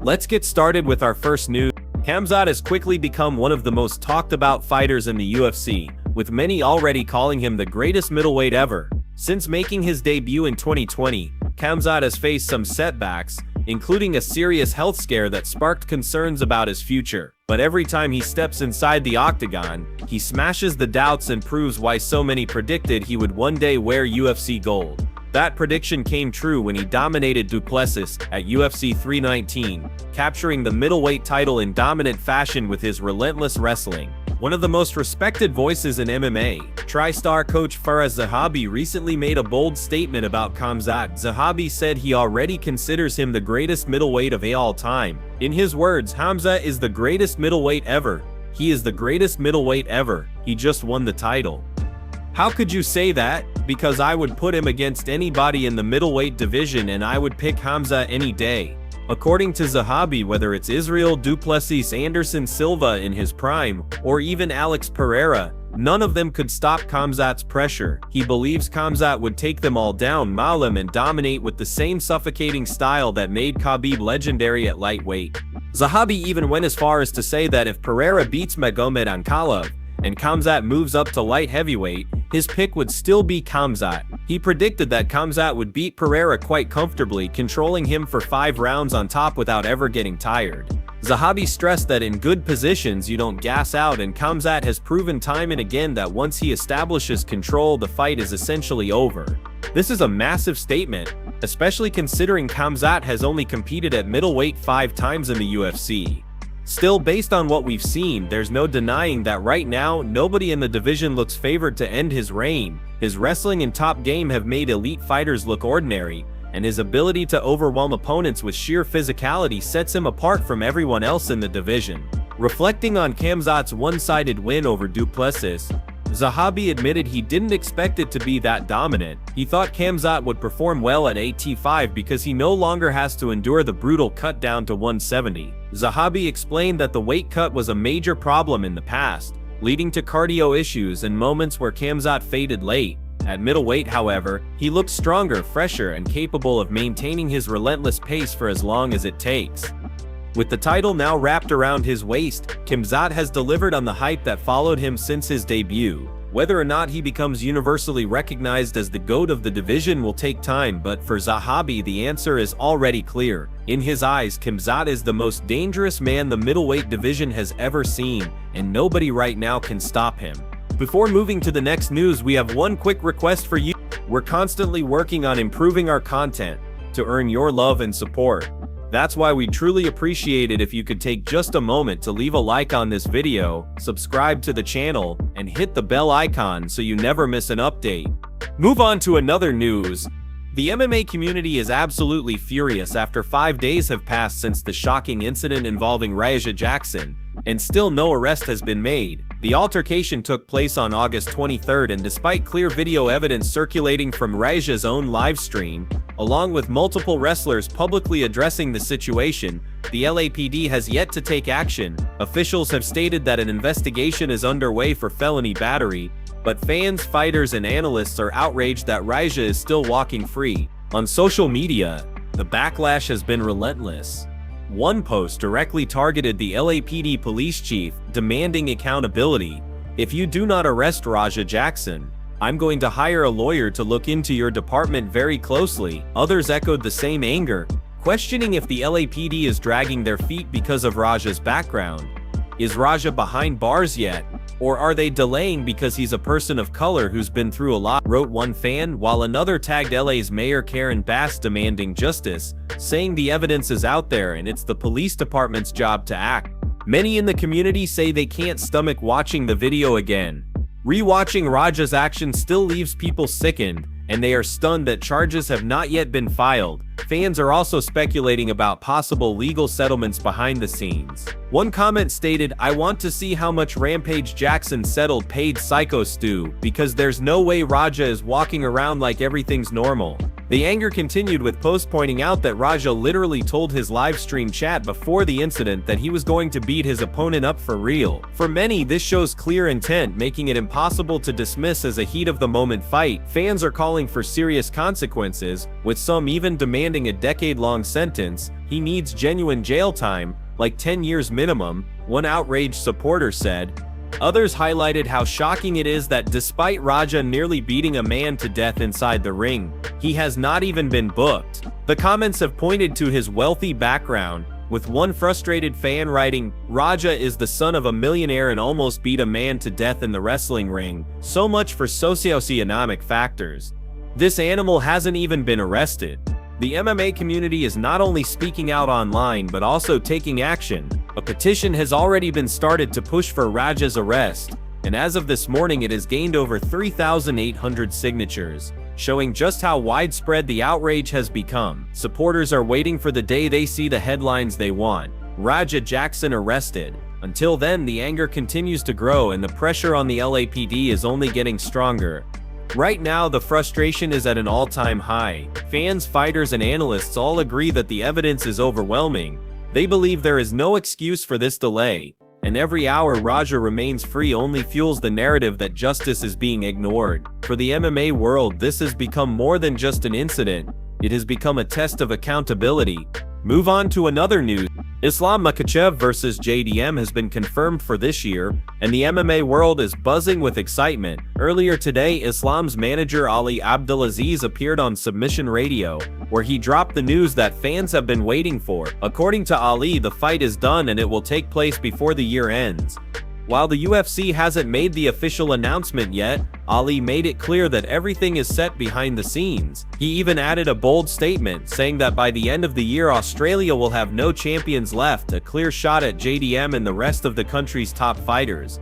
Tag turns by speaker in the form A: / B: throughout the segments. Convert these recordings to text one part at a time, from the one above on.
A: Let's get started with our first news. Khamzat has quickly become one of the most talked about fighters in the UFC, with many already calling him the greatest middleweight ever. Since making his debut in 2020, Khamzat has faced some setbacks, including a serious health scare that sparked concerns about his future. But every time he steps inside the octagon, he smashes the doubts and proves why so many predicted he would one day wear UFC gold. That prediction came true when he dominated Du Plessis at UFC 319, capturing the middleweight title in dominant fashion with his relentless wrestling. One of the most respected voices in MMA, Tri-Star coach Faraz Zahabi recently made a bold statement about Khamzat. Zahabi said he already considers him the greatest middleweight of all time. In his words, Khamzat is the greatest middleweight ever. He is the greatest middleweight ever. He just won the title. How could you say that? Because I would put him against anybody in the middleweight division and I would pick Khamzat any day. According to Zahabi, whether it's Israel Du Plessis, Anderson Silva in his prime, or even Alex Pereira, none of them could stop Khamzat's pressure. He believes Khamzat would take them all down, maul them, and dominate with the same suffocating style that made Khabib legendary at lightweight. Zahabi even went as far as to say that if Pereira beats Magomed Ankalaev, and Khamzat moves up to light heavyweight, his pick would still be Khamzat. He predicted that Khamzat would beat Pereira quite comfortably, controlling him for 5 rounds on top without ever getting tired. Zahabi stressed that in good positions you don't gas out, and Khamzat has proven time and again that once he establishes control, the fight is essentially over. This is a massive statement, especially considering Khamzat has only competed at middleweight 5 times in the UFC. Still, based on what we've seen, there's no denying that right now, nobody in the division looks favored to end his reign. His wrestling and top game have made elite fighters look ordinary, and his ability to overwhelm opponents with sheer physicality sets him apart from everyone else in the division. Reflecting on Khamzat's one-sided win over Du Plessis, Zahabi admitted he didn't expect it to be that dominant. He thought Khamzat would perform well at AT5 because he no longer has to endure the brutal cut down to 170. Zahabi explained that the weight cut was a major problem in the past, leading to cardio issues and moments where Khamzat faded late. At middleweight, however, he looked stronger, fresher, and capable of maintaining his relentless pace for as long as it takes. With the title now wrapped around his waist, Khamzat has delivered on the hype that followed him since his debut. Whether or not he becomes universally recognized as the GOAT of the division will take time, but for Zahabi the answer is already clear. In his eyes, Khamzat is the most dangerous man the middleweight division has ever seen, and nobody right now can stop him. Before moving to the next news, we have one quick request for you. We're constantly working on improving our content to earn your love and support. That's why we truly appreciate it if you could take just a moment to leave a like on this video, subscribe to the channel, and hit the bell icon so you never miss an update. Move on to another news. The MMA community is absolutely furious after 5 days have passed since the shocking incident involving Raja Jackson, and still no arrest has been made. The altercation took place on August 23rd, and despite clear video evidence circulating from Raja's own live stream, along with multiple wrestlers publicly addressing the situation, the LAPD has yet to take action. Officials have stated that an investigation is underway for felony battery, but fans, fighters, and analysts are outraged that Raja is still walking free. On social media, the backlash has been relentless. One post directly targeted the LAPD police chief, demanding accountability. "If you do not arrest Raja Jackson, I'm going to hire a lawyer to look into your department very closely." Others echoed the same anger, questioning if the LAPD is dragging their feet because of Raja's background. Is Raja behind bars yet? Or are they delaying because he's a person of color who's been through a lot, wrote one fan, while another tagged LA's Mayor Karen Bass demanding justice, saying the evidence is out there and it's the police department's job to act. Many in the community say they can't stomach watching the video again. Rewatching Raja's actions still leaves people sickened, and they are stunned that charges have not yet been filed. Fans are also speculating about possible legal settlements behind the scenes. One comment stated, "I want to see how much Rampage Jackson settled paid Psycho Stu, because there's no way Raja is walking around like everything's normal." The anger continued with posts pointing out that Raja literally told his live stream chat before the incident that he was going to beat his opponent up for real. For many, this shows clear intent, making it impossible to dismiss as a heat-of-the-moment fight. Fans are calling for serious consequences, with some even demanding a decade-long sentence. He needs genuine jail time, like 10 years minimum, one outraged supporter said. Others highlighted how shocking it is that despite Raja nearly beating a man to death inside the ring, he has not even been booked. The comments have pointed to his wealthy background, with one frustrated fan writing, "Raja is the son of a millionaire and almost beat a man to death in the wrestling ring. So much for socioeconomic factors. This animal hasn't even been arrested." The MMA community is not only speaking out online but also taking action. A petition has already been started to push for Raja's arrest, and as of this morning it has gained over 3,800 signatures, showing just how widespread the outrage has become. Supporters are waiting for the day they see the headlines they want. Raja Jackson arrested. Until then, the anger continues to grow and the pressure on the LAPD is only getting stronger. Right now, the frustration is at an all-time high. Fans, fighters, and analysts all agree that the evidence is overwhelming. They believe there is no excuse for this delay, and every hour Raja remains free only fuels the narrative that justice is being ignored. For the MMA world, this has become more than just an incident. It has become a test of accountability. Move on to another news. Islam Makhachev vs JDM has been confirmed for this year, and the MMA world is buzzing with excitement. Earlier today, Islam's manager Ali Abdulaziz appeared on Submission Radio, where he dropped the news that fans have been waiting for. According to Ali, the fight is done and it will take place before the year ends. While the UFC hasn't made the official announcement yet, Ali made it clear that everything is set behind the scenes. He even added a bold statement, saying that by the end of the year Australia will have no champions left, a clear shot at JDM and the rest of the country's top fighters.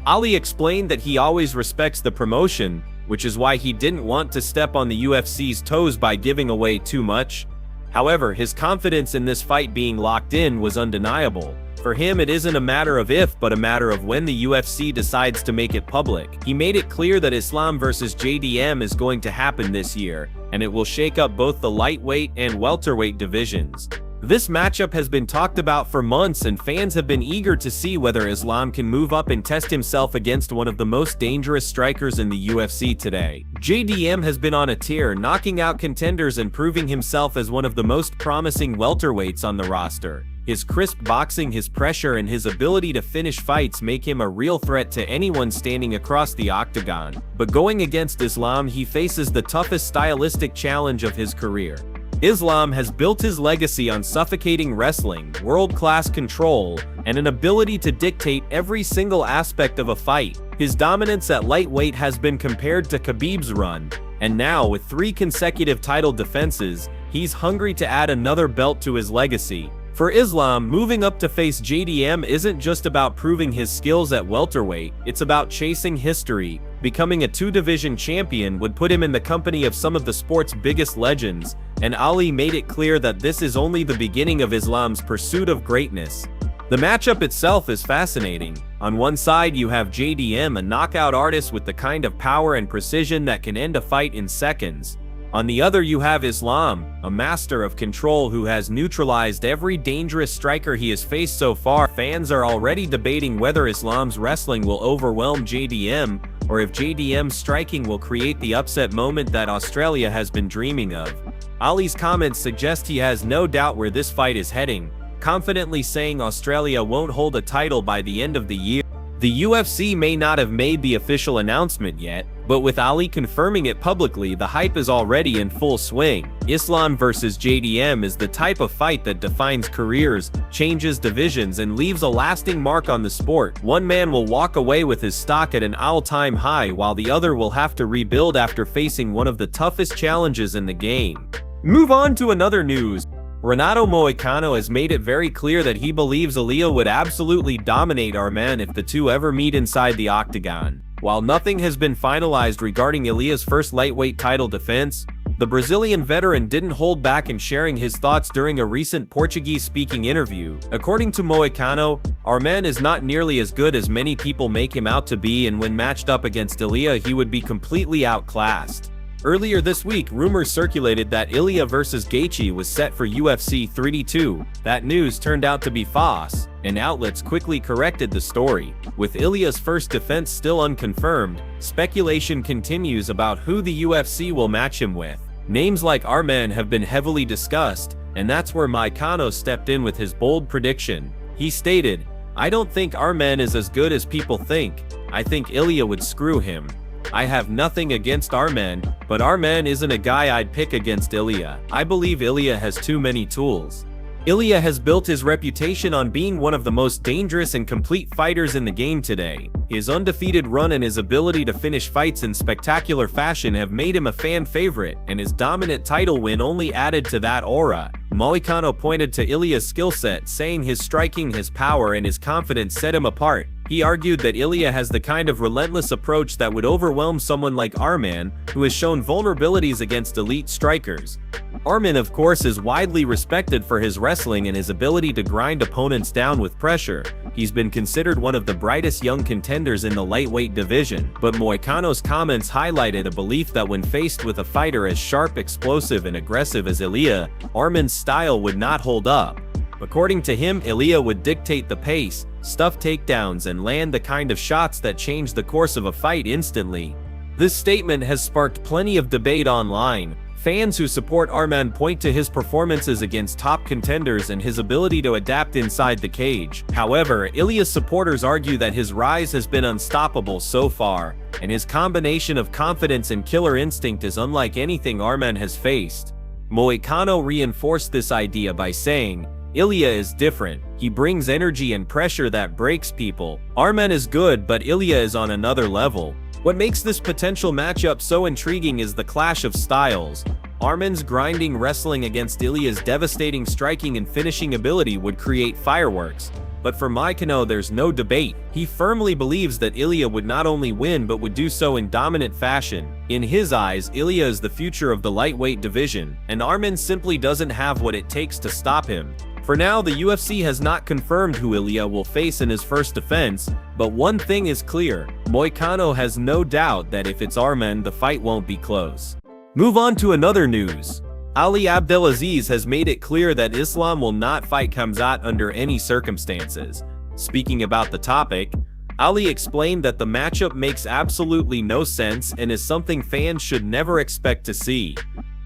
A: Ali explained that he always respects the promotion, which is why he didn't want to step on the UFC's toes by giving away too much. However, his confidence in this fight being locked in was undeniable. For him, it isn't a matter of if, but a matter of when the UFC decides to make it public. He made it clear that Islam vs JDM is going to happen this year, and it will shake up both the lightweight and welterweight divisions. This matchup has been talked about for months, and fans have been eager to see whether Islam can move up and test himself against one of the most dangerous strikers in the UFC today. JDM has been on a tear, knocking out contenders and proving himself as one of the most promising welterweights on the roster. His crisp boxing, his pressure, and his ability to finish fights make him a real threat to anyone standing across the octagon. But going against Islam, he faces the toughest stylistic challenge of his career. Islam has built his legacy on suffocating wrestling, world-class control, and an ability to dictate every single aspect of a fight. His dominance at lightweight has been compared to Khabib's run, and now with 3 consecutive title defenses, he's hungry to add another belt to his legacy. For Islam, moving up to face JDM isn't just about proving his skills at welterweight, it's about chasing history. Becoming a 2-division champion would put him in the company of some of the sport's biggest legends, and Ali made it clear that this is only the beginning of Islam's pursuit of greatness. The matchup itself is fascinating. On one side you have JDM, a knockout artist with the kind of power and precision that can end a fight in seconds. On the other you have Islam, a master of control who has neutralized every dangerous striker he has faced so far. Fans are already debating whether Islam's wrestling will overwhelm JDM, or if JDM's striking will create the upset moment that Australia has been dreaming of. Ali's comments suggest he has no doubt where this fight is heading, confidently saying Australia won't hold a title by the end of the year. The UFC may not have made the official announcement yet, but with Ali confirming it publicly, the hype is already in full swing. Islam vs JDM is the type of fight that defines careers, changes divisions, and leaves a lasting mark on the sport. One man will walk away with his stock at an all-time high, while the other will have to rebuild after facing one of the toughest challenges in the game. Move on to another news. Renato Moicano has made it very clear that he believes Ilia would absolutely dominate Arman if the two ever meet inside the octagon. While nothing has been finalized regarding Ilia's first lightweight title defense, the Brazilian veteran didn't hold back in sharing his thoughts during a recent Portuguese-speaking interview. According to Moicano, Arman is not nearly as good as many people make him out to be, and when matched up against Ilia he would be completely outclassed. Earlier this week, rumors circulated that Ilia vs Gaethje was set for UFC 322. That news turned out to be false, and outlets quickly corrected the story. With Ilia's first defense still unconfirmed, speculation continues about who the UFC will match him with. Names like Arman have been heavily discussed, and that's where Moicano stepped in with his bold prediction. He stated, "I don't think Arman is as good as people think. I think Ilia would screw him. I have nothing against Arman, but Arman isn't a guy I'd pick against Ilia. I believe Ilia has too many tools." Ilia has built his reputation on being one of the most dangerous and complete fighters in the game today. His undefeated run and his ability to finish fights in spectacular fashion have made him a fan favorite, and his dominant title win only added to that aura. Moicano pointed to Ilia's skill set, saying his striking, his power, and his confidence set him apart. He argued that Ilia has the kind of relentless approach that would overwhelm someone like Arman, who has shown vulnerabilities against elite strikers. Arman, of course, is widely respected for his wrestling and his ability to grind opponents down with pressure. He's been considered one of the brightest young contenders in the lightweight division, but Moicano's comments highlighted a belief that when faced with a fighter as sharp, explosive, and aggressive as Ilia, Arman's style would not hold up. According to him, Ilia would dictate the pace, stuff takedowns, and land the kind of shots that change the course of a fight instantly. This statement has sparked plenty of debate online. Fans who support Arman point to his performances against top contenders and his ability to adapt inside the cage. However, Ilia's supporters argue that his rise has been unstoppable so far, and his combination of confidence and killer instinct is unlike anything Arman has faced. Moicano reinforced this idea by saying, "Ilia is different. He brings energy and pressure that breaks people. Arman is good, but Ilia is on another level." What makes this potential matchup so intriguing is the clash of styles. Arman's grinding wrestling against Ilia's devastating striking and finishing ability would create fireworks. But for Moicano, there's no debate. He firmly believes that Ilia would not only win but would do so in dominant fashion. In his eyes, Ilia is the future of the lightweight division, and Arman simply doesn't have what it takes to stop him. For now, the UFC has not confirmed who Ilia will face in his first defense, but one thing is clear: Moicano has no doubt that if it's Arman, the fight won't be close. Move on to another news. Ali Abdelaziz has made it clear that Islam will not fight Khamzat under any circumstances. Speaking about the topic, Ali explained that the matchup makes absolutely no sense and is something fans should never expect to see.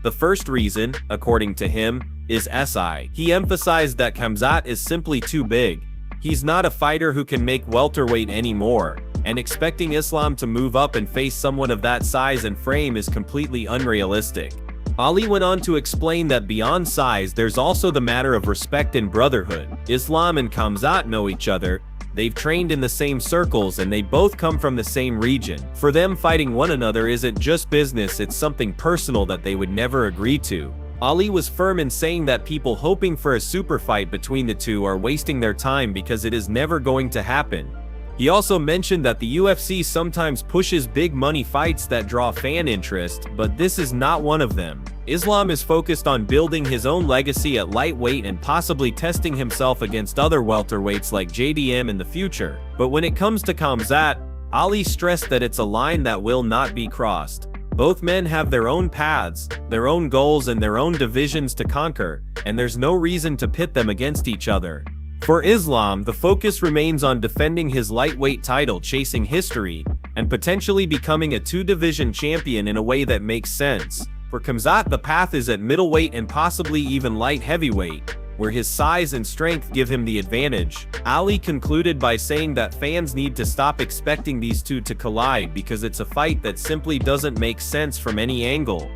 A: The first reason, according to him, is SI. He emphasized that Khamzat is simply too big. He's not a fighter who can make welterweight anymore, and expecting Islam to move up and face someone of that size and frame is completely unrealistic. Ali went on to explain that beyond size, there's also the matter of respect and brotherhood. Islam and Khamzat know each other. They've trained in the same circles and they both come from the same region. For them, fighting one another isn't just business, it's something personal that they would never agree to. Ali was firm in saying that people hoping for a super fight between the two are wasting their time because it is never going to happen. He also mentioned that the UFC sometimes pushes big money fights that draw fan interest, but this is not one of them. Islam is focused on building his own legacy at lightweight and possibly testing himself against other welterweights like JDM in the future. But when it comes to Khamzat, Ali stressed that it's a line that will not be crossed. Both men have their own paths, their own goals, and their own divisions to conquer, and there's no reason to pit them against each other. For Islam, the focus remains on defending his lightweight title, chasing history, and potentially becoming a two-division champion in a way that makes sense. For Khamzat, the path is at middleweight and possibly even light heavyweight, where his size and strength give him the advantage. Ali concluded by saying that fans need to stop expecting these two to collide because it's a fight that simply doesn't make sense from any angle.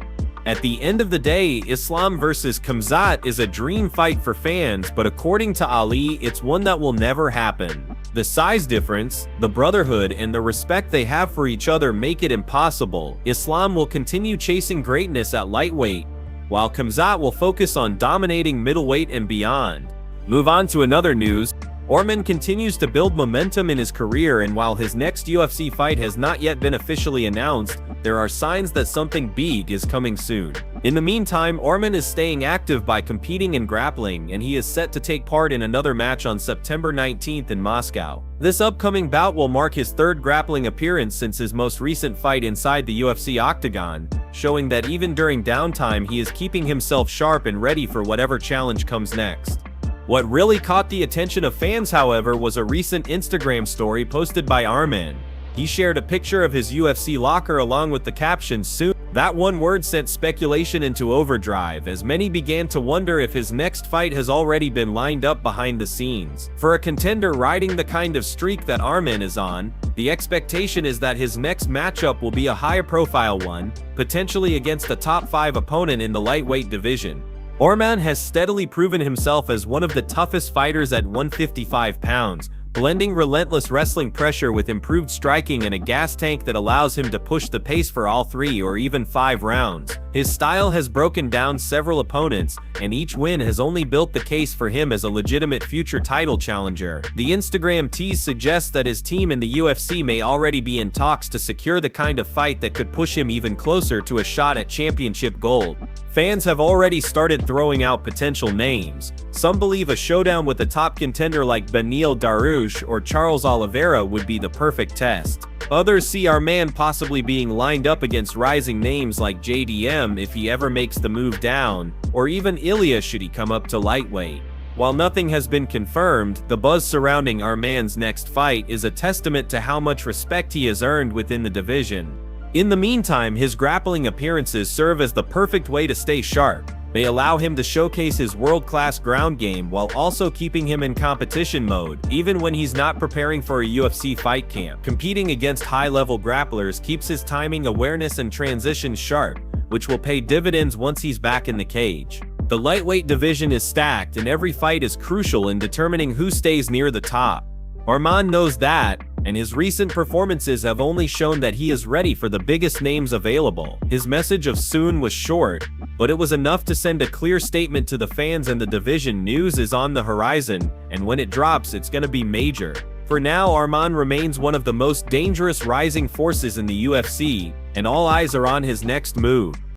A: At the end of the day, Islam versus Khamzat is a dream fight for fans, but according to Ali, it's one that will never happen. The size difference, the brotherhood, and the respect they have for each other make it impossible. Islam will continue chasing greatness at lightweight, while Khamzat will focus on dominating middleweight and beyond. Move on to another news. Arman continues to build momentum in his career, and while his next UFC fight has not yet been officially announced, there are signs that something big is coming soon. In the meantime, Arman is staying active by competing in grappling, and he is set to take part in another match on September 19th in Moscow. This upcoming bout will mark his third grappling appearance since his most recent fight inside the UFC octagon, showing that even during downtime he is keeping himself sharp and ready for whatever challenge comes next. What really caught the attention of fans, however, was a recent Instagram story posted by Arman. He shared a picture of his UFC locker along with the caption "Soon." That one word sent speculation into overdrive, as many began to wonder if his next fight has already been lined up behind the scenes. For a contender riding the kind of streak that Arman is on, the expectation is that his next matchup will be a high-profile one, potentially against a top-5 opponent in the lightweight division. Arman has steadily proven himself as one of the toughest fighters at 155 pounds, blending relentless wrestling pressure with improved striking and a gas tank that allows him to push the pace for all 3 or even 5 rounds. His style has broken down several opponents, and each win has only built the case for him as a legitimate future title challenger. The Instagram tease suggests that his team in the UFC may already be in talks to secure the kind of fight that could push him even closer to a shot at championship gold. Fans have already started throwing out potential names. Some believe a showdown with a top contender like Beneil Dariush or Charles Oliveira would be the perfect test. Others see Arman possibly being lined up against rising names like JDM if he ever makes the move down, or even Ilia should he come up to lightweight. While nothing has been confirmed, the buzz surrounding Arman's next fight is a testament to how much respect he has earned within the division. In the meantime, his grappling appearances serve as the perfect way to stay sharp. They allow him to showcase his world-class ground game while also keeping him in competition mode, even when he's not preparing for a UFC fight camp. Competing against high-level grapplers keeps his timing, awareness, and transitions sharp, which will pay dividends once he's back in the cage. The lightweight division is stacked, and every fight is crucial in determining who stays near the top. Arman knows that, and his recent performances have only shown that he is ready for the biggest names available. His message of "soon" was short, but it was enough to send a clear statement to the fans, and the division news is on the horizon, and when it drops, it's gonna be major. For now, Arman remains one of the most dangerous rising forces in the UFC, and all eyes are on his next move.